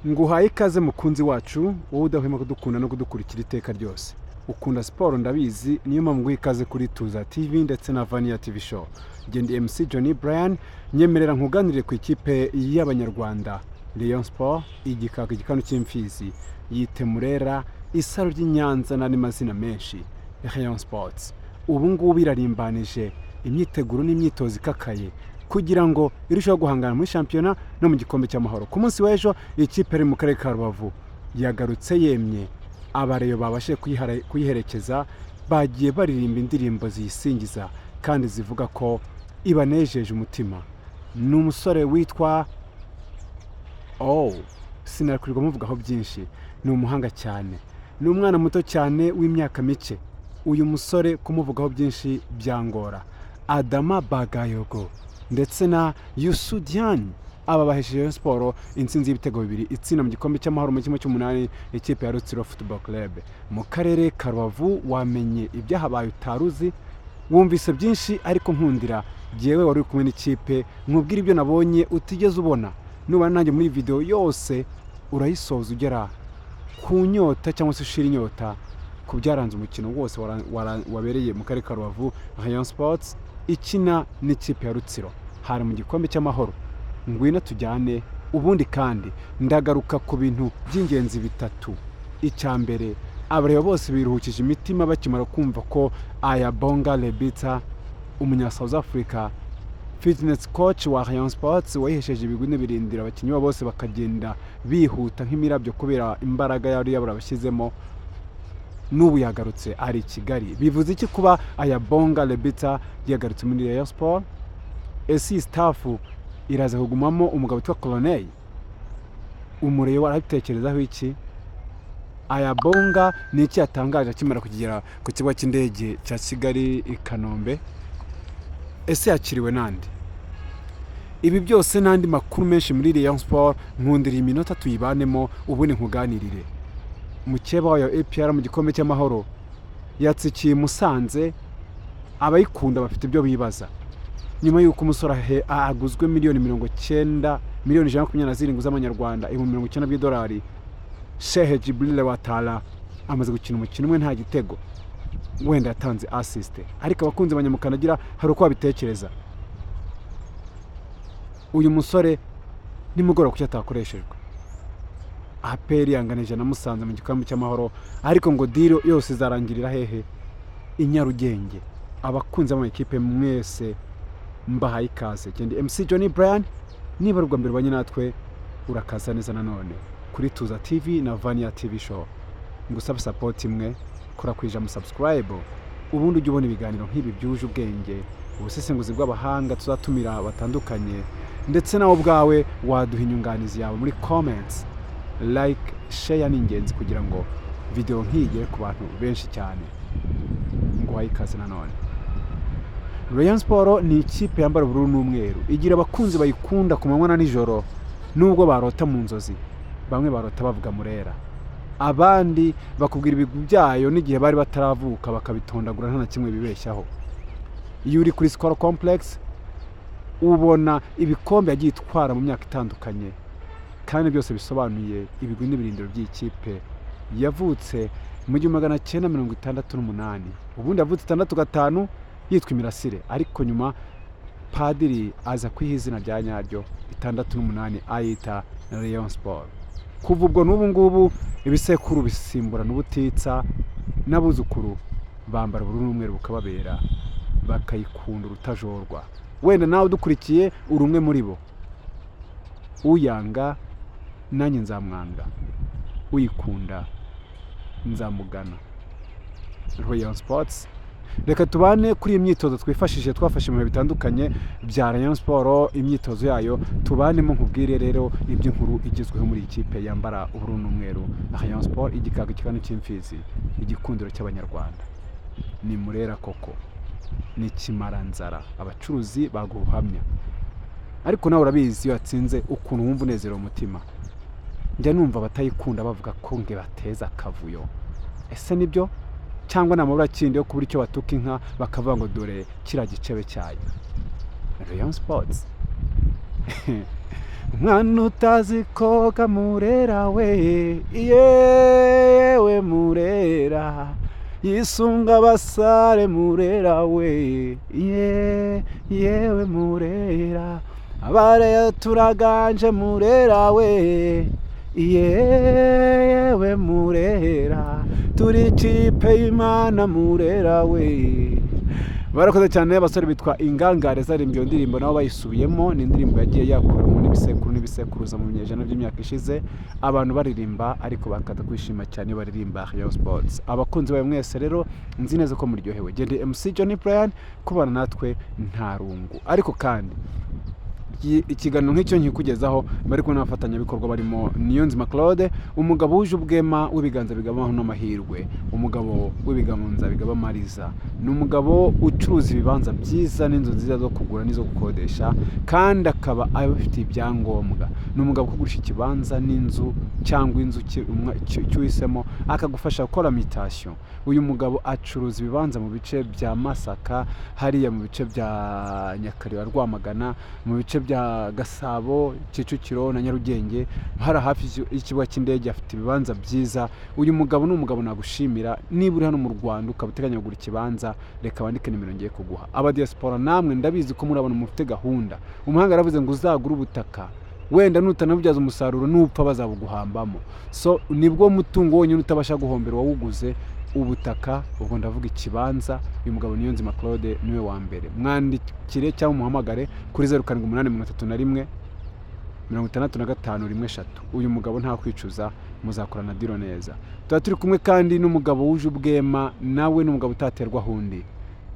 Nguhaye ikaze mukunzi wacu wowe udahwema kudukunda no kudukurikira iteka ryose. Ukunda siporo ndabizi, niyo mpamvu nguha ikaze kuri Tuza TV ndetse na Vania TV show. Ndi MC Johnny Brian, nyemerera nkuganirire ku ikipe y'Abanyarwanda Rayon Sport, igikanu cy'imfizi Yitezweho, isaro ry'Inyanza n'andi mazina menshi. Rayon Sports ubu ngubu irarimbanije imyiteguro n'imyitozo ikakaye kugira ngo irusheho guhangana muri shampiyona no mu gikombe cy'amahoro. Ku munsi w'ejo ikipe iri mu karere ka Rubavu yagarutse yemye, abareyo babashe kuyiherekeza, bagiye baririmba indirimbo ziyisingiza kandi zivuga ko ibanejeje umutima. Ni umusore witwa sinakurirwa muvugaho byinshi, ni umuhanga cyane, ni umwana muto cyane w'imyaka mike. Uyu musore kumuvugaho byinshi byangora. Adama Bagayogo ndetse na Yusudian aba bahesheje siporo intsinzi y'ibitego bibiri itsina mu gikombe cy'amahoro mu kimwe cy'umunani ikipe ya Rutsiro Football Club mu karere ka Rubavu. Wamenye ibyahabaye utaruzi, wumvise byinshi, ariko nkundira jewe wari kumwe n'ikipe nkubwira ibyo nabonye utigeze ubona. Nuba nanjye muri video yose urayisoza ugera ku nyota cyangwa se ushira inyota ku byaranze umukino wose wabereye mu karere ka Rubavu. Rayon Sports ikina n'ikipe ya Rutsiro hari mu gikombe cy'amahoro. Ngwino tujyane, ubundi kandi ndagaruka ku bintu by'ingenzi bitatu. Icyambere, abareyo bose biruhukije imitima bakimara kumva ko Ayabonga umunya South Africa fitness coach wa Rayon Sports wahesheje ibigwi birindira abakinnyi bose bakagenda bihuta nk'imirabyo kubera imbaraga yari yaburabashyizemo. N'ubu yagarutse ari Kigali. Bivuze iki kuba Ayabonga yagarutse muri Rayon Sport? Esi staff iraza kugumamo umugabo witwa Colonel. Umureyo warabitekerezaho iki? Ayabonga ni iki yatangaje akimara kugera ku kigo cy'indege cya Kigali i Kanombe? Ese yakiriwe nande? Ibi byose n'andi makuru menshi muri Rayon Sport nkundira iminota tuyibanemo ubundi nkuganirire. Mukeba wayo APR mu gikombe cy'amahoro yatsikiye Musanze, abayikunda bafite ibyo bibaza. Nyuma y'uko umusore aguzwe miliyoni 127 z'amanyarwanda, $90,000, Sheikh Jibril Watala amaze gukina umukino umwe nta gitego, wenda yatanze assist, ariko abakunzi banyamukanagira hari uko babitekereza. Uyu musore nimugora kuki atakoreshejwe. APR yanganije na Musanze mu gikombe cy'amahoro, ariko ngo diro yose zarangirira hehe? Inyarugenge. Abakunzi mu equipe mwese mbahaye ikaze. Ndi MC Johnny Brian, niba rugwa mbere banye natwe urakaza neza nanone kuri Tuza TV na Vania TV show. Ngusaba support imwe, kora kwija mu subscribe, ubundi ujye ubona ibiganiro nk'ibi byuje ubwenge, ubusesenguzi bw'abahanga tuzatumira batandukanye, ndetse nawo bwawe waduha inyunganizi yawe muri comments. Like, share n'ingenzi kugira ngo video nk'iye ku bantu benshi cyane. Nguhaye ikaze nanone. Rayon Sport ni ikipe yambara ubururu n'umweru, igira abakunzi bayikunda ku manywa na nijoro, nubwo barota mu nzozi. Bamwe barota bavuga Murera, abandi bakubwira ibigwi byayo n'igihe bari bataravuka bakabitondagura nta na kimwe bibeshyaho. Iyo uri kuri Skol Complex ubona ibikombe yagiye itwara mu myaka itandukanye, kandi byose bisobanuye ibigwi n'ibirindiro by'ikipe. Yavutse mu 1968, ubundi yavutse 65 yitwa Imirasire, ariko nyuma padiri aza kwiha izina rya nyaryo 68 ayita Rayon Sport. Kuva ubwo n'ubu ngubu ibisekuru bisimbura n'ubutitsa, n'abuzukuru bambara ubururu n'umweru bukababera, bakayikunda urutajorwa. Wenda nawe dukurikiye uri umwe muri bo. Uyanga nanjye nzamwanga, uyikunda nzamugana. Rayon Sports, reka tubane kuri imyitozo twafashe mu bitandukanye bya Rayon Sport. Imyitozo yayo tubanemo nkubwire rero iby'inkuru igezweho muri ikipe yambara ubururu n'umweru. Rayon Sport igikanu cy'imfizi, igikundiro cy'Abanyarwanda. Ni Murera koko, ni kimaranzara, abacuruzi baguhamya. Ariko nawe urabizi iyo yatsinze ukuntu wumva unezero umutima. Njya numva batayikunda bavuga ko nge bateza akavuyo. Ese nibyo cyangwa namabura kindi yo kubura icyo batuka inka bakavuga ngo dore kira gicebe cyayo? Rayon Sports umwana utazi koga murera we, yewe murera, yisunga abasare murera we, yewe murera, abareyo turaganje murera we, yewe murera, turi ikipe y'Imana murera we. Barakoze cyane abasore bitwa Ingangare zaririmba iyo ndirimbo nabo bayisubiyemo. Ni indirimbo yagiye yakuramo n'ibisekuruza mu myejana by'imyaka ishize, abantu baririmba ariko bakata kwishima cyane baririmba Rayon Sports. Abakunzi bawe mwese rero nzi neza ko muryohewe. Gende MC Johnny Brian kubana natwe nta rungu, ariko kandi ikiganiro nk'icyo nkikugezaho bari kumwe n'abafatanyabikorwa barimo Niyonzima Claude, umugabo wuje ubwema w'ibiganza bigabaho n'amahirwe, umugabo w'ibiganza bigaba Mariza, ni umugabo ucuruza ibibanza byiza n'inzu nziza zo kugura n'izo gukodesha, kandi akaba abifitiye ibyangombwa. Ni umugabo kugurisha ikibanza n'inzu cyangwa inzu cyuhisemo akagufasha gukora mutation. Uyu mugabo acuruza ibibanza mu bice bya Masaka, hariya mu bice bya Nyakariba, Rwamagana, mu bice bya Gasabo, Kicukiro na Nyarugenge, hari hafi y'ikibuga cy'indege, afite ibibanza byiza. Uyu mugabo ni umugabo nagushimira. Niba uri hano mu Rwanda ukabuteganya kugura ikibanza, reka wandike nimero ngiye kuguha. Aba diaspora namwe ndabizi ko murabona mufite gahunda. Umuhanga aravuze ngo uzagura ubutaka, wenda nutanabubyaza umusaruro nupfa bazabuguhambamo. So nibwo mutungo wonyine utabasha guhombera wawuguze, ubutaka. Ubwo ndavuga ikibanza. Uyu mugabo Niyonzima Claude niwe wa mbere. Mwandikire cyangwa umuhamagare kuri 0788 35 uyu mugabo nta kwicuza, muzakorana diro neza. Tuba turi kumwe kandi n'umugabo wuje ubwema, nawe n'umugabo utaterwa hundi,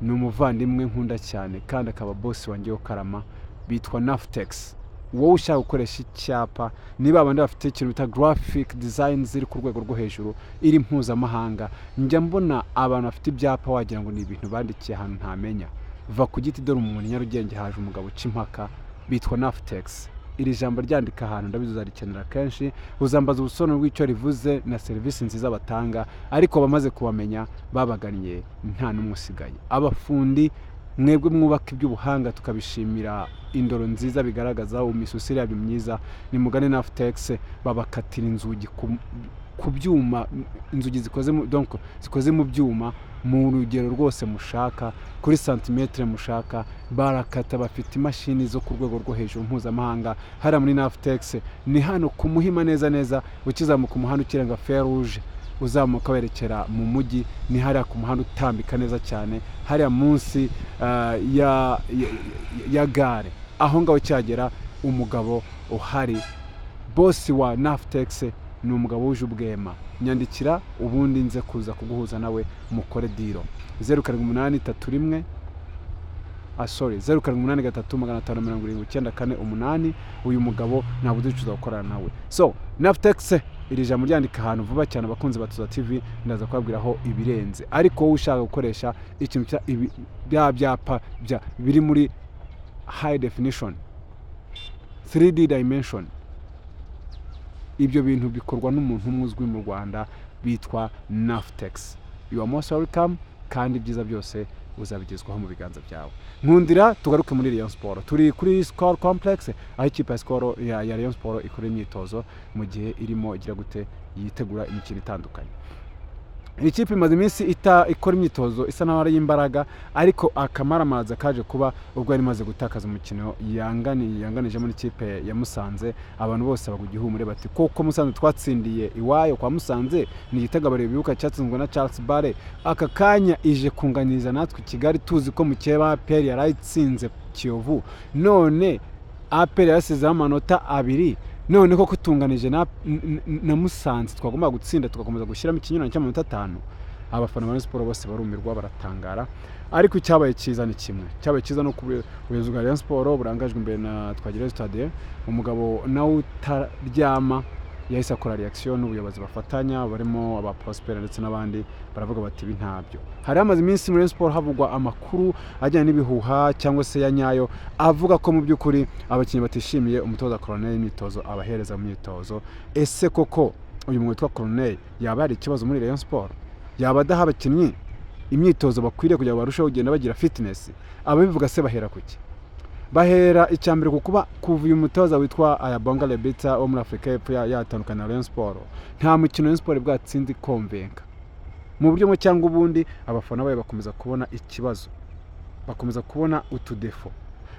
ni umuvandimwe nkunda cyane kandi akaba boss wanjye wo Karama, bitwa Naftex. Wowe ushaka gukoresha icyapa, niba abandi bafite ikintu bita graphic design ziri ku rwego rwo hejuru, iri mpuzamahanga, njya mbona abantu bafite ibyapa wagira ngo ni ibintu bandikiye ahantu ntamenya. Va ku giti dore umuntu Nyarugenge haje umugabo Cimpaka, bitwa Naftex. Iri jambo ryandika ahantu ndabizi uzarikenera kenshi, uzambaza ubusobanuro bw'icyo rivuze na serivisi nziza batanga, ariko bamaze kubamenya babagannye nta n'umusigaye. Abafundi mwebwe mwubaka iby'ubuhanga tukabishimira indoro nziza bigaragaza imisusire yabyo myiza, ni mugane Naftex babakatira inzugi ku byuma, inzugi zikoze mu byuma mu rugero rwose mushaka, kuri santimetre mushaka, barakata. Bafite imashini zo ku rwego rwo hejuru mpuzamahanga. Hariya muri Naftex ni hano ku Muhima neza, ukizamuka umuhanda ukirenga Feruje uzamuka werekera mu mujyi, ni hariya ku muhanda utambika neza cyane, hariya munsi ya gare. Aho ngaho cyagera umugabo uhari, boss wa Naftex, ni umugabo wuje ubwema. Nyandikira ubundi nze kuza kuguhuza nawe mukore diro. 0783 0783 uyu mugabo ntabwo ducuza gukorana nawe. So Naftex iri jambo ryandika ahantu vuba cyane. Abakunzi batuza TV ndaza kubabwiraho ibirenze, ariko wowe ushaka gukoresha ikintu cya byapa biri muri high definition 3D dimension, ibyo bintu bikorwa n'umuntu umuzwi mu Rwanda bitwa Naftex. You are most welcome, kandi byiza byose uzabigezwaho mu biganza byawe. Nkundira tugaruke muri Rayon Sport. Turi kuri Skol Complex, aho ikipe ya Skol ya Rayon Sport ikora imyitozo mu gihe irimo igira gute yitegura imikino itandukanye. Ikipe imaze iminsi ikora imyitozo isa naho ari imbaraga, ariko akamaramaza kaje kuba ubwo yari imaze gutakaza umukino yanganije muri ikipe ya Musanze. Abantu bose bagugihumure bati koko Musanze twatsindiye iwayo kwa Musanze, ni igitego bare bibuka cyatsinzwe na Charles Bare. Aka kanya ije kunganiza natwe Kigali, tuzi ko mukeba APR yarayitsinze Kiyovu, none APR yasize amanota 2, none ko kutunganije na Musanze twagomba gutsinda tugakomeza gushyiramo ikinyurano cy'amanota 5. Abafana ba Sport bose barumirwa baratangara, ariko cyabaye cyiza ni kimwe. Cyabaye cyiza no kubuyobozi bwa Rayon Sport burangajwe imbere na Twagira Stade, umugabo nawe utaryama yahise akora reaction n'ubuyobozi bafatanya, barimo aba Prosper ndetse n'abandi, baravuga bati bintabyo. Hari amaze iminsi muri Sport havugwa amakuru ajyanye n'ibihuha cyangwa se ya nyayo, avuga ko mu by'ukuri abakinnyi batishimiye umutoza Colonel imyitozo abahereza mu myitozo. Ese koko uyu muntu witwa Colonel yaba ari ikibazo muri Rayon Sport? Yaba adaha abakinnyi imyitozo bakwiriye kugira ngo barusheho kugenda bagira fitness? Ababivuga se bahera kuki? bahera icyambere kukuba kuva uyu mutoza witwa Ayabonga Lebita wo muri Afrika y'Epfo yatandukana na Rayon Sport nta mukino Rayon Sport bwatsinze konvenka mu buryo mu cyangwa ubundi abafana bayo bakomeza kubona ikibazo bakomeza kubona utudefo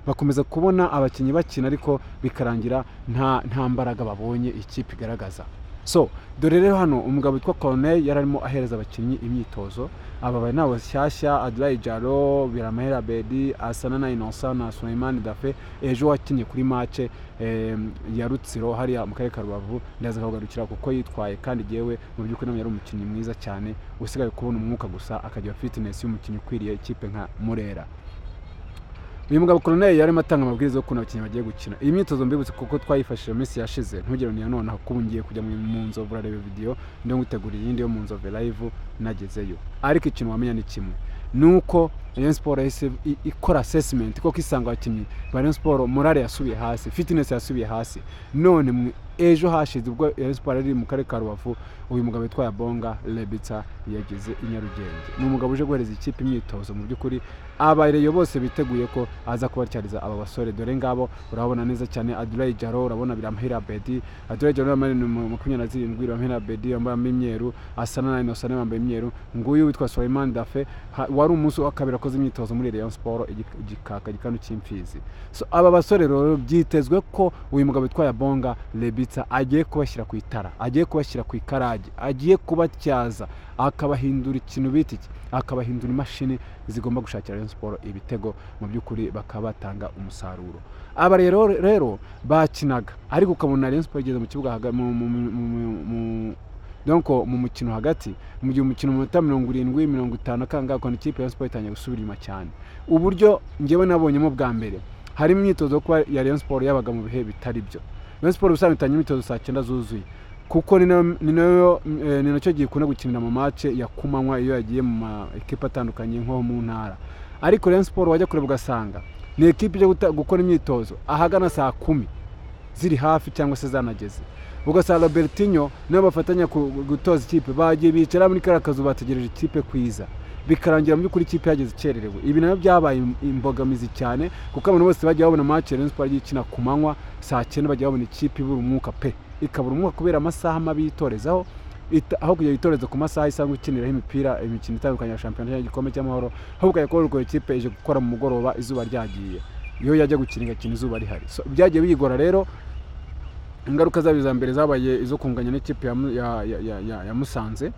bakomeza kubona abakinnyi bakina ariko bikarangira nta mbaraga babonye ikipe igaragaza. So dore rero hano umugabo witwa Corneille yararimo ahereza abakinnyi imyitozo aba bari nabo shyashya Adlai Jaro Biramahera Bedi Asana na Innocent na Suleiman Dafe ejo wakinye kuri match ya Rutsiro hariya mu karere ka Rubavu ndaza kugarukira kuko yitwaye kandi yewe mu by'ukuri nawe yari umukinnyi mwiza cyane usigaye kubona umwuka gusa akagira fitness y'umukinnyi ukwiriye ikipe nka Murera. Uyu mugabo Corneille yarimo atanga amabwiriza yo kuntu abakinnyi bagiye gukina. Iyi myitozo mbibutse kuko twayifashije minsi yashize ntugire ni none kubungiye kujya mu Munzove urareba video ndio ngutegurira iyindi yo Munzove live nagezeyo. Ariko ikintu wamenya ni kimwe nuko Rayon Sport yahise ikora assessment kuko isanga abakinnyi ba Rayon Sport morale yasubiye hasi, fitness yasubiye hasi. None ejo hashize ubwo Rayon Sport ari mu karere ka Rubavu uyu mugabo witwa Ayabonga Lebita yageze i Nyarugenge. Ni umugabo uje guhereza ikipe imyitozo mu by'ukuri abareyo bose biteguye ko aza kubacyariza aba basore dore ngabo urabona neza cyane Adlai Jaro urabona Biramahera Bedi Adlai Jaro yambaye 27 Biramahera Bedi yambaye imyeru Asana na Innocent yambaye imyeru nguyu witwa Suleiman Dafe wari umunsi wa kabiri akoze imyitozo muri Rayon Sport igikaka gikanu cy'imfizi. So aba basore rero byitezwe ko uyu mugabo witwa Ayabonga Lebita agiye kubashyira ku itara agiye kubashyira ku ikarage agiye kubatyaza akabahindura ikintu biti akabahindura imashini zigomba gushakira Rayon Sport ibitego mu by'ukuri bakabatanga umusaruro. Aba rero bakinaga ariko ukabona Rayon Sport igeze mu kibuga donc mu mukino hagati mu gihe umukino mu 70-50 kanga ko ikipe ya Sport itanye gusubira inyuma cyane. Uburyo ngewe nabonyemo bwa mbere hari imyitozo kwa ya Rayon Sport yabaga mu bihe bitari byo. Rayon Sport usanga itanye imyitozo saa 9 zuzuye kuko ni nacyo giye kuna gukinira mu match ya kumanywa iyo yagiye mu ekipa atandukanye nko mu ntara. Ariko Rayon Sport wajya kureba ugasanga ni ekipe ije gukora imyitozo ahagana saa 10 ziri hafi cyangwa se zanageze. Ugasanga Robertinho nabo bafatanya gutoza ikipe bagiye bicara muri karakazu bategereje ikipe kwiza bikarangira mu by'ukuri ikipe yageze ikererewe. Ibi nabyo byabaye imbogamizi cyane kuko abantu bose bagiye babona match Rayon Sport igikina ku manywa saa 9 bagiye babona ikipe ibura umwuka pe ikabura umwuka kubera amasaha mabi yitorezaho aho kujya yitoreza ku masaha isanzwe ukiniraho imikino itandukanye ya shampiyona y'igikombe cy'amahoro aho ukajya kubona ikipe ije gukora mu mugoroba izuba ryagiye iyo yajya gukinira kintu izuba rihari. So byagiye biyigora rero ingaruka zabiza mbere zabaye izo kunganya n'ikipe ya Musanze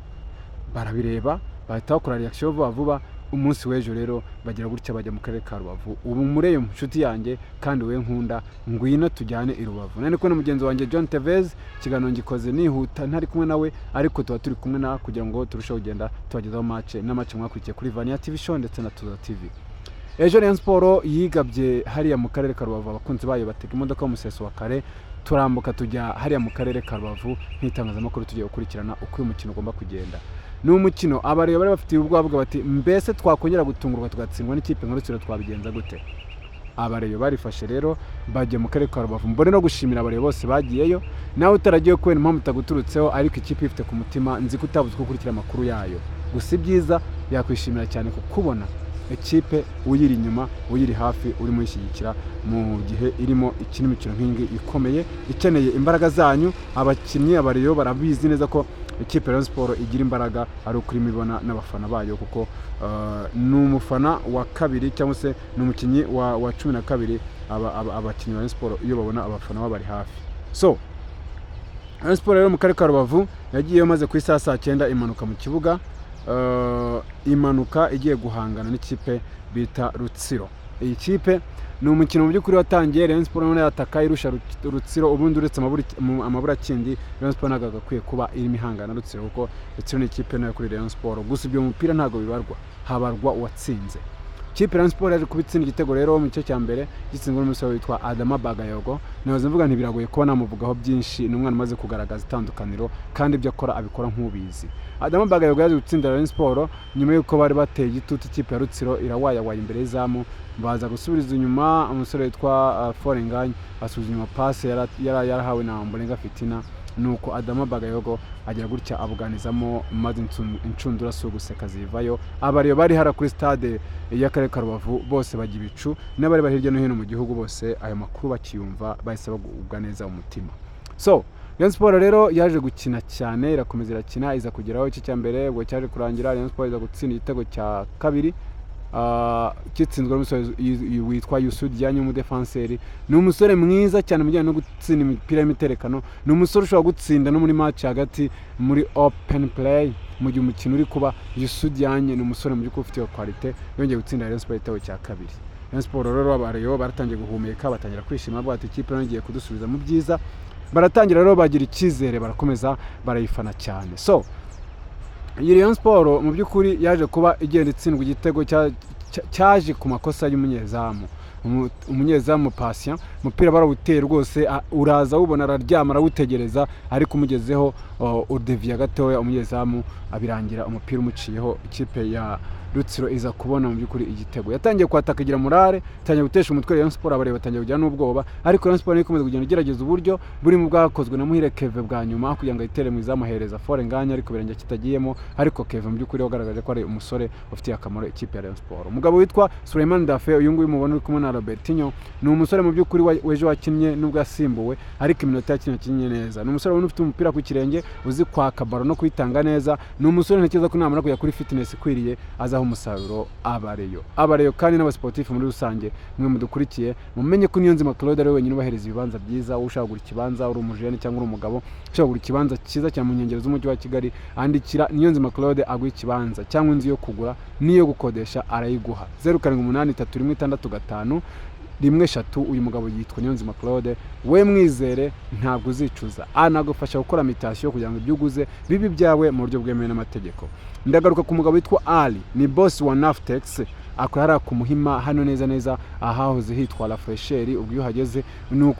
barabireba bahita bakora reaction vuba umunsi w'ejo rero bagira gutya bajya mu karere ka Rubavu. Ubu mureyo nshuti yanjye kandi we nkunda ngwino tujyane i Rubavu. Nane ko mugenzi wanjye John Tevez kiganiro ngikoze nihuta ntari kumwe nawe ariko tuba turi kumwe na kugira ngo turusheho kugenda tubagezaho match mwakurikiye kuri Vania TV show ndetse na Tuza TV. Ejo Rayon Sport yigabye hariya mu karere ka Rubavu abakunzi bayo bateka imodoka mu Museso wa kare turambuka tujya hariya mu karere ka Rubavu n'itangazamakuru tugiye gukurikirana uko uyu mukino ugomba kugenda. Ni umukino abareba bari bafite ubwoba bati mbese twakongera gutungurwa tugatsindwa n'ikipe nk'Rutsiro twabigenza gute. Abareba barifashe rero bajye mu karere ka Rubavu mbone no gushimira abareba bose bagiyeyo nawe utaragiye kwena impamvu utaguturutseho ariko ikipe ifite ku mutima nzi kutabuze gukurikira amakuru yayo gusa ibyiza yakwishimira cyane kukubona ikipe uyiri inyuma uyiri hafi urimo yishyigikira mu gihe irimo ikina imikino nk'ingi ikomeye ikeneye imbaraga zanyu. Abakinnyi abariyo barabizi neza ko ikipe Rayon Sport igira imbaraga ari ukuri mibona n'abafana bayo kuko ni umufana wa kabiri cyangwa se ni umukinnyi wa 12 abakinnyi ba Rayon Sport iyo babona abafana babari hafi. So Rayon Sport rero mu karere ka Rubavu yagiye maze ku isaha saa 9 imanuka mu kibuga imanuka igiye guhangana n'ikipe bita Rutsiro. Iyi kipe ni umukino mu by'ukuri watangiye Rayon Sport none yataka irusha Rutsiro ubundi uretse amabura kindi Rayon Sport nagakwiye kuba iri mihangana Rutsiro kuko Rutsiro ni ikipe nayo kuri Rayon Sport gusa ibyo umupira ntago bibarwa habarwa uwatsinze. Kipe Rayon Sport yaje kubitsinda igitego rero mu cyo cya mbere gitsinzwe n'umusore witwa Adama Bagayogo. Nazo mvuga ntibiragoye ko namuvugaho byinshi n'umwana maze kugaragaza itandukaniro kandi ibyo akora abikora nk'ubizi. Adama Bagayogo yaje gutsinda Rayon Sport nyuma yuko bari bateye igitutu ikipe ya Rutsiro irawayawaye imbere y'izamu baza gusubiriza inyuma umusore witwa Forenganye asubiza inyuma passe yarahawe na Mbolenga Fitina nuko Adama Bagayogo agira gutya abuganizamo maze incundura si uguseka zivayo. Abariyo bari hara kuri stade y'akarere ka Rubavu bose bajya ibicu, n'abari bari hirya no hino mu gihugu bose ayo makuru bakiyumva bahise bagubwa neza umutima. So Rayon Sport rero yaje gukina cyane, irakomeza irakina, iza kugeraho iki cya mbere ubwo cyaje kurangira Rayon Sport iza gutsinda igitego cya kabiri kitsinzwe n'umusore witwa Udushya umudefanseri. Ni umusore mwiza cyane mu bijyanye no gutsinda imipira y'imiterekano, ni umusore ushobora gutsinda no muri match hagati muri open play mu gihe umukino uri kuba. Udushya ni umusore mu by'ukuri ufite quality, yongeye gutsinda Rayon Sport igitego cya kabiri. Rayon Sport rero abariyo baratangiye guhumeka, batangira kwishima bwa ati ikipe yongeye kudusubiza mu byiza, baratangira rero bagira icyizere, barakomeza barayifana cyane. So iyi Rayon Sport mu by'ukuri yaje kuba igenda itsindwa igitego cyaje ku makosa y'umunyezamu. Umunyezamu Patient umupira barawutera rwose, uraza wubona araryama arawutegereza, ariko umugezeho udevia gatoya umunyezamu abirangira umupira umuciyeho. Ikipe ya Rutsiro iza kubona mu by'ukuri igitego, yatangiye kwataka igira morale, yatangiye gutesha umutwe Rayon Sport, abareba batangiye kugira n'ubwoba, ariko Rayon Sport ikomeza kugenda igerageza uburyo buri mu bwakozwe na Muhire Keve bwa nyuma kugira ngo itere mu izamuhereza fore nganya, ariko birenge kitagiyemo. Ariko Keve mu by'ukuri wagaragaje ko ari umusore ufitiye akamaro ikipe ya Rayon Sport. Umugabo witwa Suleiman Dafe, uyu nguyu mubona uri kumwe na Robertinho, ni umusore mu by'ukuri weje wakinnye nubwo yasimbuwe, ariko iminota yakinnye neza. Ni umusore ufite umupira ku kirenge, uzi kwaka baro no kwitanga neza. Ni umusore ntekereza ko namara kujya kuri fitness ikwiriye azaho umusaruro abareyo kandi n'abasportif muri rusange. Mwe mudukurikiye mumenye ko Niyonzima Claude ari wenyine ubahereza ibibanza byiza. Ushaka gura ikibanza uri umujene cyangwa uri umugabo, ushaka gura ikibanza cyiza cyane mu nkengero z'umujyi wa Kigali, andikira Niyonzima Claude aguha ikibanza cyangwa inzu yo kugura niyo gukodesha arayiguha. 078365 1 uyu mugabo yitwa Niyonzima Claude, we mwizere ntabwo uzicuza, anagufasha gukora mutation kugira ngo ibyo uguze bibi byawe mu buryo bwemewe n'amategeko. Ndagaruka ku mugabo witwa Ali, ni boss wa Naftex, akora ku Muhima hano neza ahahoze hitwa La Fresheri. ubwo iyo hageze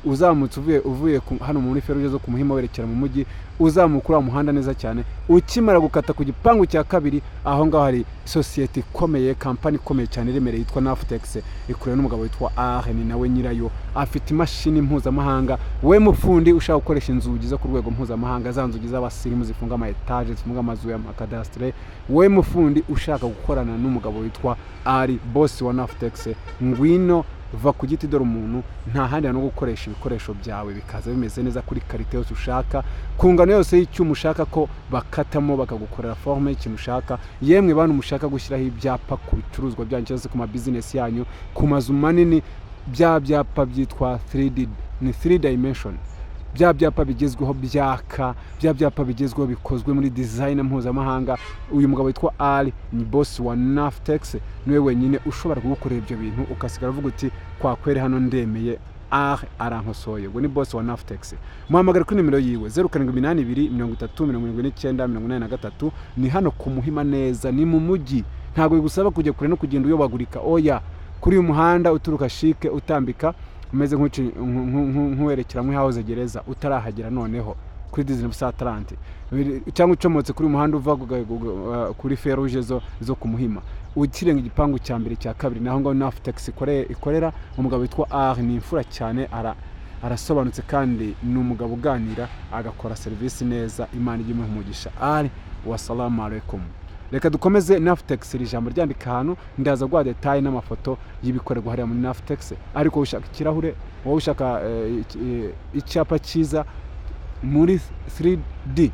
uzamutse uvuye hano muri feruje zo ku Muhima werekera mu mujyi, uzamukura umuhanda neza cyane, ukimara gukata ku gipangu cya kabiri, aho ngaho hari society ikomeye, company ikomeye cyane iremereye yitwa Naftex, ikorera n'umugabo witwa Arne, nawe nyirayo afite imashini mpuzamahanga. We mufundi ushaka gukoresha inzugi zo ku rwego mpuzamahanga, za nzugi z'abasirimu zifunga ama etage, zifunga amazu ya makadastre, we mufundi ushaka gukorana n'umugabo witwa Ari, boss wa Naftex, ngwino va ku giti dore umuntu nta handi no gukoresha ibikoresho byawe bikaza bimeze neza kuri karite yose ushaka, ku ngano yose y'icyuma ushaka ko bakatamo bakagukorera forme y'ikintu ushaka. Yemwe bantu mushaka gushyiraho ibyapa ku bicuruzwa byanyu cyangwa se ku ma business yanyu, ku mazu manini, bya byapa byitwa 3D, ni 3 dimension, bya byapa bigezweho byaka, bya byapa bigezweho bikozwe muri design mpuzamahanga. Uyu mugabo witwa Ali ni boss wa Naftex, niwe wenyine ushobora kugukorera ibyo bintu ukasigara uvuga uti kwakwere hano ndemeye arankosoye. Ubwo ni boss wa Naftex. Muhamagara kuri nimero yiwe 0782307983. Ni hano ku Muhima neza, ni mu mujyi, ntabwo bigusaba kujya kure no kugenda uyobagurika. Oya, kuri uyu muhanda uturuka Shike utambika umeze nk'uwerekera mu house gereza utarahagera noneho kuri 19:30, cyangwa ucomotse kuri umuhanda uva kuri feruje zo ku Muhima, ukirenga igipangu cya mbere cya kabiri, naho ngaho Naftex ikorera. Umugabo witwa Arne ni imfura cyane, arasobanutse kandi ni umugabo uganira agakora service neza. Imana ijye imuha umugisha. Ari wassalamu alaikum. Reka dukomeze Naftex, iri jambo ryandika ahantu, ndaza gwa detail n'amafoto y'ibikorerwa hariya muri Naftex. Ariko ushaka ikirahure, wowe ushaka icyapa cyiza muri 3D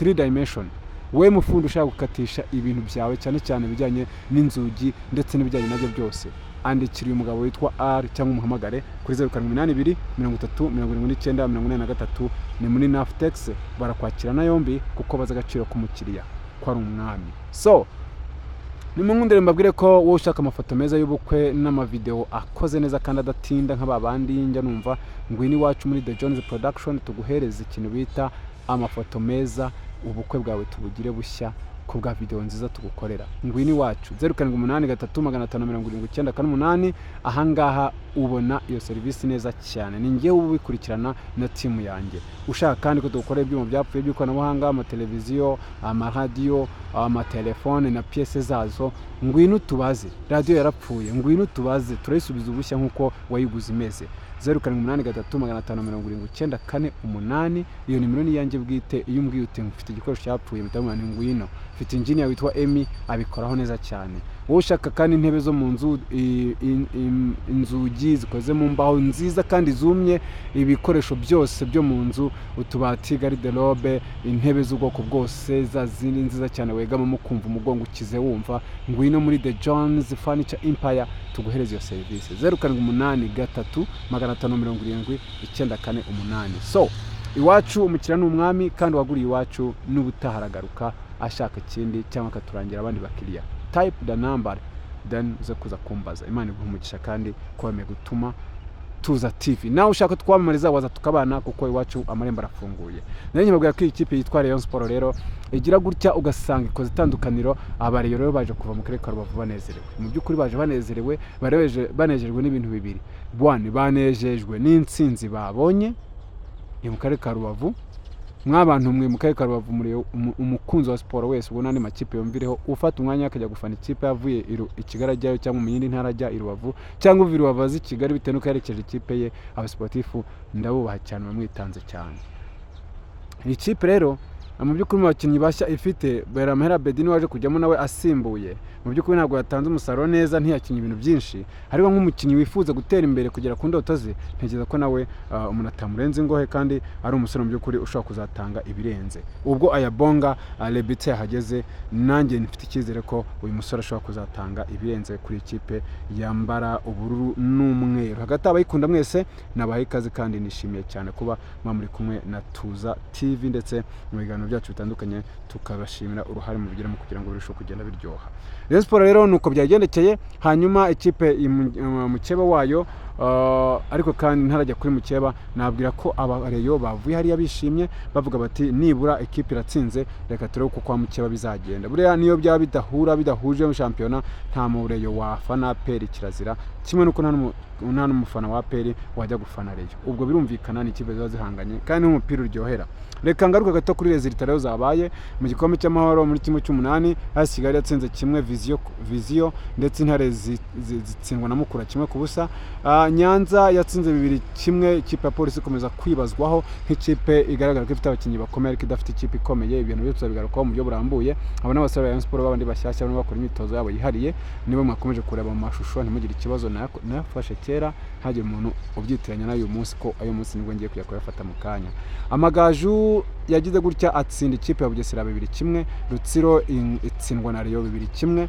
3 dimension, we mufundi ushaka gukatisha ibintu byawe cyane cyane bijyanye n'inzugi ndetse n'ibijyanye nabyo byose, andikira uyu mugabo witwa R cyangwa umuhamagare kuri 0782307983. Ni muri Naftex, barakwakirana yombi kuko baza agaciro k'umukiriya ko ari umwami. So nimungundire mbabwire ko wowe ushaka amafoto meza y'ubukwe n'amavideo akoze neza kandi adatinda nk'ababandi, njya numva ngwini wacu muri The Jones Production tuguhereza ikintu bita amafoto meza, ubukwe bwawe tubugire bushya ku bwa video nziza tugukorera. Ngwini wacu 07835798. ahangaha ubona iyo service neza cyane, ni ngiye ubikurikirana na team yanjye. Ushaka kandi ko tugukorera ibyuma byapfuye by'ikoranabuhanga, ama televiziyo, ama radio, ama telefone na pièces zazo, ngwino tubaze. Radio yarapfuye, ngwino tubaze turayisubiza ubushya nkuko wayiguze imeze. 07835794 iyo nimero ni yanjye bwite. iyo umbwiye uti mfite igikoresho cyapfuye mutamwana ngwino, mfite engineer witwa Emi abikoraho neza cyane. wowe ushaka kandi intebe zo mu nzu, inzugi zikoze mu mbaho nziza kandi zumye, ibikoresho byose byo mu nzu, utubati, garde-robe, intebe z'ubwoko bwose, za zindi nziza cyane wegamamo kumva umugongo ukize wumva, ngwino muri The Jones Furniture Empire tuguhereza iyo serivisi. 0783570948. So iwacu umukiriya ni umwami, kandi waguriye iwacu n'ubutaharagaruka ashaka ikindi cyangwa akaturangira abandi bakiriya. Type the number then uze kuza kumbaza. Imana iguhe umugisha kandi kwame gutuma Tuza TV. Nawe ushaka twamamariza waza tukabana, kuko iwacu amarembo arafunguye. Nanjye mbabwira ko ikipe yitwa Rayon Sport rero igira gutya ugasanga ikoze itandukaniro. Abariyo rero baje kuva mu karere ka Rubavu banezerewe. Mu by'ukuri baje banezerewe, banejejwe n'ibintu bibiri. Bwane banejejwe n'intsinzi babonye mu karere ka Rubavu. Mwabantu mwe mu karere ka Rubavu muri umukunzi wa siporo wese ubona ni makipe yomvireho, ufata umwanya akajya gufana ikipe yavuye i Kigali ajyayo cyangwa mu yindi ntara ajya i Rubavu, cyangwa uvi Rubavu azi Kigali bitewe n'uko yerekeje ikipe ye. Abasportifu ndabubaha cyane, bamwitanze cyane. Iyi kipe rero mu by'ukuri mu bakinnyi bashya ifite, Beramahera Bedini waje kujyamo nawe asimbuye, mu by'ukuri ntabwo yatanze umusaruro neza, ntiyakinnye ibintu byinshi. Ariko nk'umukinnyi wifuza gutera imbere kugera ku ndoto ze, ntekereza ko nawe umuntu atamurenze ingohe, kandi ari umusore mu by'ukuri ushobora kuzatanga ibirenze. Ubwo Ayabonga Lebitse yahageze, nanjye mfite icyizere ko uyu musore ashobora kuzatanga ibirenze kuri ikipe yambara ubururu n'umweru. Hagati abayikunda mwese nabaha ikaze, kandi nishimiye cyane kuba muri kumwe na Tuza TV ndetse mu biganiro byacu bitandukanye, tukabashimira uruhare mu bigiramo kugira ngo birusheho kugenda biryoha. Rayon Sport rero nuko byagendekeye. Hanyuma ikipe mukeba wayo, ariko kandi ntarajya kuri mukeba, nabwira ko abareyo bavuye hariya bishimye, bavuga bati nibura ikipe iratsinze, reka turebe uko kwa mukeba bizagenda. Buriya niyo byaba bidahuje mu shampiyona, nta mureyo wafana APR kirazira, kimwe nuko nta n'umufana wa APR wajya gufana Rayon. Ubwo birumvikana ni ikipe ziba zihanganye kandi n'umupira uryohera. Reka ngaruka gato kuri resultat rero zabaye mu gikombe cy'amahoro muri kimwe cy'umunani. hasi Kigali yatsinze kimwe Vision ndetse Intare zitsindwa na Mukura 1-0. Nyanza yatsinze 2-1. Ikipe ya Polisi ikomeza kwibazwaho nk'ikipe igaragara ko ifite abakinnyi bakomeye ariko idafite ikipe ikomeye. Ibintu byo tuzabigarukaho mu buryo burambuye. Aba n'abasore ba Rayon Sport babandi bashyashya barimo bakora imyitozo yabo yihariye, nibo mwakomeje kureba mu mashusho, ntimugire ikibazo nafashe kera, hagire umuntu ubyitiranya n'ayo munsi ko ayo munsi nibwo ngiye kujya kuyafata mu kanya. Amagaju yagize gutya atsinda ikipe ya Bugesera 2-1. Rutsiro itsindwa na Rayon 2-1.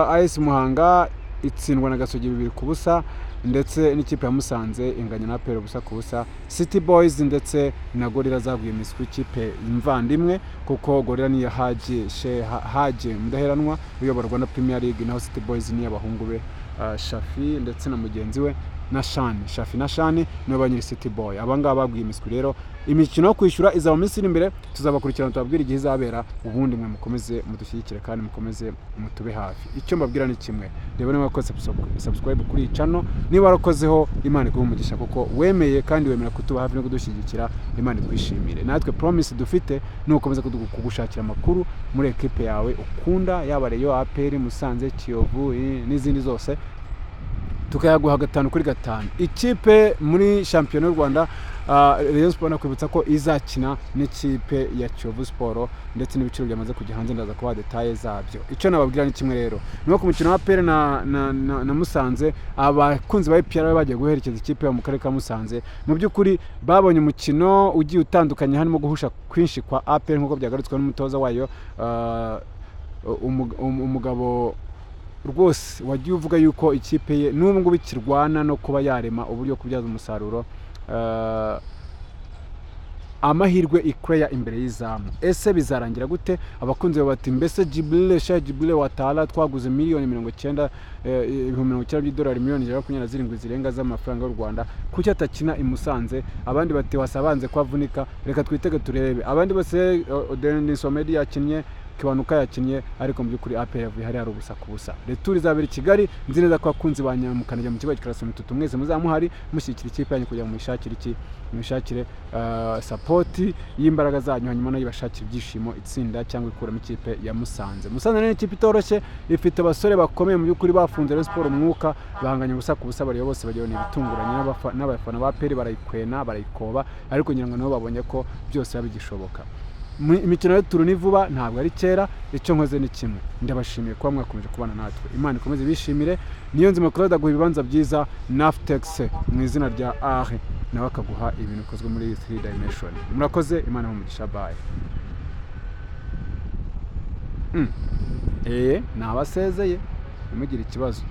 AS Muhanga itsindwa na Gasogi 2-0, ndetse n'ikipe ya Musanze inganya na APR 0-0. City Boys ndetse na Gorilla zaguye miswi ikipe imvandimwe, kuko Gorilla ni ya Haji Mudaheranwa uyobora Rwanda Premier League, naho City Boys ni y'abahungu be Shafi ndetse na mugenzi we na Shafi na Shani nibo banyiri City Boy. Abangaba babwiye imiswi rero imikino yo kwishyura izaba minsi iri imbere, tuzabakurikirana tubabwira igihe izabera, ubundi mwe mukomeze mudushyigikire kandi mukomeze mutube hafi. Icyo mbabwira ni kimwe, reba niba wakoze subscribe kuri iyi channel, niba warakozeho Imana iguhe umugisha, kuko wemeye kandi wemera kutuba hafi no kudushyigikira, Imana twishimire. Natwe promise dufite ni ukomeza kugushakira amakuru muri equipe yawe ukunda, yaba Rayon, APR, Musanze, Kiyovu n'izindi zose, tukayaguha 5-5. Ikipe muri shampiyona y'u Rwanda, Rayon Sport nakwibutsa ko izakina n'ikipe ya Kiyovu Sport, ndetse n'ibiciro byamaze kujya hanze, ndaza kuba details zabyo. Icyo nababwira ni kimwe rero, niho ku mukino wa APR na Musanze, abakunzi ba APR bagiye guherekeza ikipe yo mu karere ka Musanze, mu by'ukuri babonye umukino ugiye utandukanye, harimo guhusha kwinshi kwa APR nk'uko byagarutswe n'umutoza wayo, umugabo rwose wagiye uvuga yuko ikipe ye n'ubu ngubu ikirwana no kuba yarema uburyo kubyaza umusaruro amahirwe ikweya imbere y'izamu. Ese bizarangira gute? Abakunzi bati mbese Jibril Watala twaguze miliyoni 90 $90 miliyoni 27 zirenga z'amafaranga y'u Rwanda, kuki atakina imusanze? Abandi bati wasabanze kwavunika, reka twitege turebe. Abandi bose Denis Omedi yakinnye Kiwanuka yakinnye ariko mu by'ukuri APR yavuye hari ubusa ku busa. Retour izabera i Kigali, nzi neza ko abakunzi ba Nyamukanajya mu kigo cy'Karasimo Mitutu mwese muzamuhari mushyigikira ikipe yanyu kugira ngo mwishakire support y'imbaraga zanyu, hanyuma nayo ibashakira ibyishimo itsinda cyangwa ikuramo ikipe ya Musanze. Musanze ni ikipe itoroshye, ifite abasore bakomeye mu by'ukuri bafunze Rayon Sport umwuka, bahanganye ubusa ku busa, bari bose bagiye ibitunguranye n'abafana ba APR barayikwena barayikoba, ariko ngira ngo nabo babonye ko byose bigishoboka. Imikino ya Retour ni vuba, ntabwo ari kera. Icyo nkoze ni kimwe, ndabashimiye kuba mwakomeje kubana natwe. Imana ikomeze bishimire. Niyo nzima Claude aguha ibibanza byiza, Naftex mu izina rya Are nawe akaguha ibintu bikozwe muri 3 dimension. Murakoze, Imana umugisha, bye. Nabasezeye, ntimugire ikibazo.